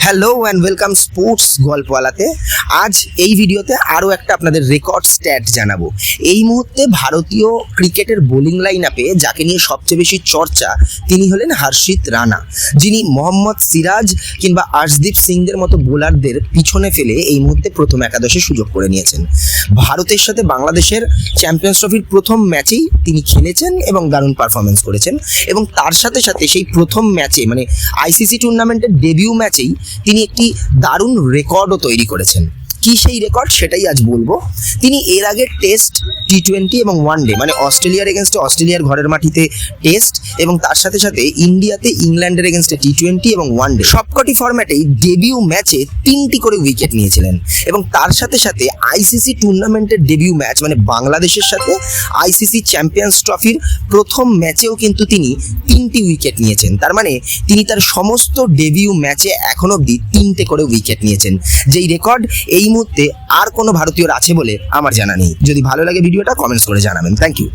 Hello and welcome sports গল্পওয়ালাতে। আজ এই ভিডিওতে আরও একটা আপনাদের রেকর্ড স্ট্যাট জানাবো। এই মুহূর্তে ভারতীয় ক্রিকেটের বোলিং লাইন আপে যাকে নিয়ে সবচেয়ে বেশি চর্চা তিনি হলেন হর্ষিত রানা, যিনি মোহাম্মদ সিরাজ কিংবা আর্শদীপ সিংদের মতো বোলারদের পিছনে ফেলে এই মুহূর্তে প্রথম একাদশে সুযোগ করে নিয়েছেন। ভারতের সাথে বাংলাদেশের চ্যাম্পিয়ন্স ট্রফির প্রথম ম্যাচেই তিনি খেলেছেন এবং দারুণ পারফরমেন্স করেছেন, এবং তার সাথে সাথে সেই প্রথম ম্যাচে মানে আইসিসি টুর্নামেন্টের ডেবিউ ম্যাচেই তিনি একটি দারুণ রেকর্ডও তৈরি করেছেন। কি সেই রেকর্ড সেটাই আজ বলবো। তিনি এর আগে টেস্ট, টি20 এবং ওয়ানডে মানে অস্ট্রেলিয়ার এগেনস্টে অস্ট্রেলিয়ার ঘরের মাটিতে টেস্ট এবং তার সাথে সাথে ইন্ডিয়াতে ইংল্যান্ডের এগেনস্টে টি20 এবং ওয়ানডে সবকটি ফরম্যাটেই ডেবিউ ম্যাচে 3টি করে উইকেট নিয়েছিলেন, এবং তার সাথে সাথে আইসিসি টুর্নামেন্টের ডেবিউ ম্যাচ মানে বাংলাদেশের সাথে আইসিসি চ্যাম্পিয়ন্স ট্রফির প্রথম ম্যাচেও কিন্তু তিনি 3টি উইকেট নিয়েছেন। তার মানে তিনি তার সমস্ত ডেবিউ ম্যাচে এখন অবধি 3টে করে উইকেট নিয়েছেন, যেই রেকর্ড এই মুহূর্তে আর কোনো ভারতীয়র আছে বলে আমার জানা নেই। যদি ভালো লাগে ভিডিওটা কমেন্টস করে জানাবেন। Thank you.